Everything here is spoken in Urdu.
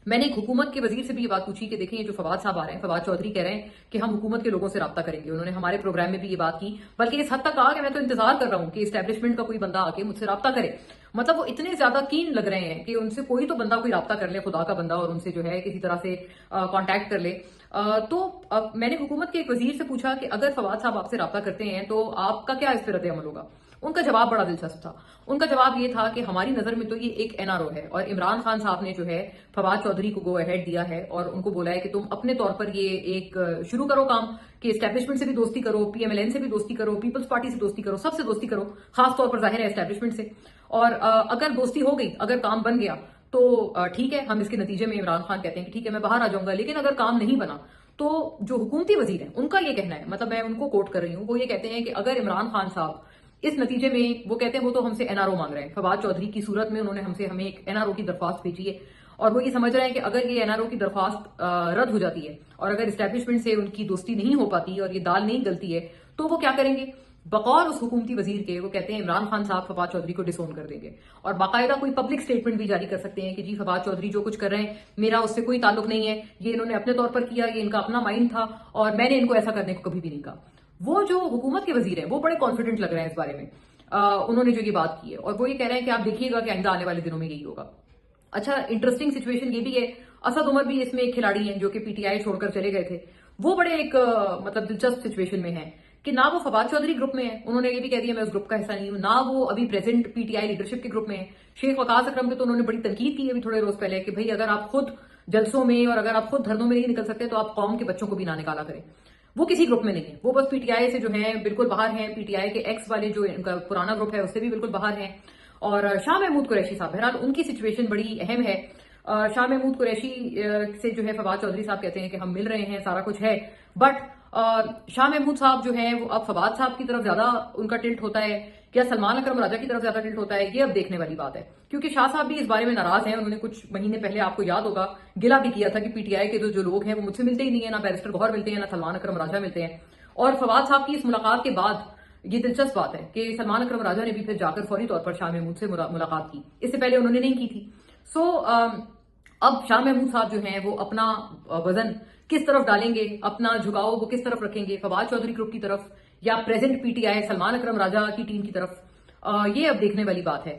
میں نے ایک حکومت کے وزیر سے بھی یہ بات پوچھی کہ دیکھیں یہ جو فواد صاحب آ رہے ہیں، فواد چودھری کہہ رہے ہیں کہ ہم حکومت کے لوگوں سے رابطہ کریں گے. انہوں نے ہمارے پروگرام میں بھی یہ بات کی، بلکہ اس حد تک کہا کہ میں تو انتظار کر رہا ہوں کہ اسٹیبلشمنٹ کا کوئی بندہ آ کے مجھ سے رابطہ کرے. مطلب وہ اتنے زیادہ کین لگ رہے ہیں کہ ان سے کوئی تو بندہ کوئی رابطہ کر لے، خدا کا بندہ، اور ان سے جو ہے کسی طرح سے کانٹیکٹ کر لے. تو میں نے حکومت کے ایک وزیر سے پوچھا کہ اگر فواد صاحب آپ سے رابطہ کرتے ہیں تو آپ کا کیا اس پہ رد عمل ہوگا. ان کا جواب بڑا دلچسپ تھا. ان کا جواب یہ تھا کہ ہماری نظر میں تو یہ ایک این آر او ہے، اور عمران خان صاحب نے جو ہے فواد چودھری کو گو اہیڈ دیا ہے اور ان کو بولا ہے کہ تم اپنے طور پر یہ ایک شروع کرو کام کہ اسٹیبلشمنٹ سے بھی دوستی کرو، پی ایم ایل این سے بھی دوستی کرو، پیپلز پارٹی سے دوستی کرو، سب سے دوستی کرو، خاص طور پر ظاہر ہے اسٹیبلشمنٹ سے. اور اگر دوستی ہو گئی، اگر کام بن گیا تو ٹھیک ہے، ہم اس کے نتیجے میں عمران خان کہتے ہیں کہ ٹھیک ہے میں باہر آ جاؤں گا. لیکن اگر کام نہیں بنا تو جو حکومتی وزیر ہیں ان کا یہ کہنا ہے، مطلب میں ان کو کوٹ کر رہی ہوں، وہ یہ کہتے ہیں کہ اگر عمران خان صاحب اس نتیجے میں، وہ کہتے ہیں وہ تو ہم سے این آر او مانگ رہے ہیں، فواد چودھری کی صورت میں انہوں نے ہمیں ایک این آر او کی درخواست بھیجی ہے، اور وہ یہ سمجھ رہے ہیں کہ اگر یہ این آر او کی درخواست رد ہو جاتی ہے اور اگر اسٹیبلشمنٹ سے ان کی دوستی نہیں ہو پاتی اور یہ دال نہیں گلتی ہے تو وہ کیا کریں گے. بقول اس حکومتی وزیر کے وہ کہتے ہیں عمران خان صاحب فواد چودھری کو ڈسون کر دیں گے، اور باقاعدہ کوئی پبلک سٹیٹمنٹ بھی جاری کر سکتے ہیں کہ جی فواد چودھری جو کچھ کر رہے ہیں میرا اس سے کوئی تعلق نہیں ہے، یہ انہوں نے اپنے طور پر کیا، یہ ان کا اپنا مائنڈ تھا اور میں نے ان کو ایسا کرنے کو کبھی بھی نہیں کہا. وہ جو حکومت کے وزیر ہیں وہ بڑے کانفیڈنٹ لگ رہے ہیں اس بارے میں، انہوں نے جو یہ بات کی ہے، اور وہ یہ کہہ رہے ہیں کہ آپ دیکھیے گا کہ آئندہ آنے والے دنوں میں یہی ہوگا. اچھا، انٹرسٹنگ سچویشن یہ بھی ہے، اسد عمر بھی اس میں ایک کھلاڑی ہیں جو کہ پی ٹی آئی چھوڑ کر چلے گئے تھے. وہ بڑے ایک مطلب دلچسپ سچویشن میں ہیں کہ نہ وہ فواد چودھری گروپ میں ہے، انہوں نے یہ بھی کہہ دیا میں اس گروپ کا حصہ نہیں ہوں، نہ وہ ابھی پریزنٹ پی ٹی آئی لیڈرشپ کے گروپ میں ہے. شیخ وقاص اکرم پہ تو انہوں نے بڑی تنقید کی ہے ابھی تھوڑے روز پہلے کہ بھئی اگر آپ خود جلسوں میں اور اگر آپ خود دھرنوں میں نہیں نکل سکتے تو آپ قوم کے بچوں کو بھی نہ نکالا کریں. وہ کسی گروپ میں نہیں ہے، وہ بس پی ٹی آئی سے جو ہیں بالکل باہر ہیں، پی ٹی آئی کے ایکس والے جو ان کا پرانا گروپ ہے اس سے بھی بالکل باہر ہیں. اور شاہ محمود قریشی صاحب، بہرحال ان کی سچویشن بڑی اہم ہے. شاہ محمود قریشی سے جو ہے فواد چودھری صاحب کہتے ہیں کہ ہم مل رہے ہیں، سارا کچھ ہے، بٹ شاہ محمود صاحب جو ہیں وہ اب فواد صاحب کی طرف زیادہ ان کا ٹلٹ ہوتا ہے یا سلمان اکرم راجہ کی طرف زیادہ ٹلٹ ہوتا ہے، یہ اب دیکھنے والی بات ہے. کیونکہ شاہ صاحب بھی اس بارے میں ناراض ہیں، انہوں نے کچھ مہینے پہلے آپ کو یاد ہوگا گلا بھی کیا تھا کہ پی ٹی آئی کے جو لوگ ہیں وہ مجھ سے ملتے ہی نہیں ہیں، نہ بیرسٹر گوہر ملتے ہیں، نہ سلمان اکرم راجہ ملتے ہیں. اور فواد صاحب کی اس ملاقات کے بعد یہ دلچسپ بات ہے کہ سلمان اکرم راجہ نے بھی پھر جا کر فوری طور پر شاہ محمود سے ملاقات کی، اس سے پہلے انہوں نے نہیں کی تھی. سو اب شاہ محمود صاحب جو ہیں وہ اپنا وزن کس طرف ڈالیں گے، اپنا جھکاؤ وہ کس طرف رکھیں گے، فواد چودھری گروپ کی طرف یا present P T I Salman Akram Raja کی ٹیم کی طرف، یہ اب دیکھنے والی بات ہے.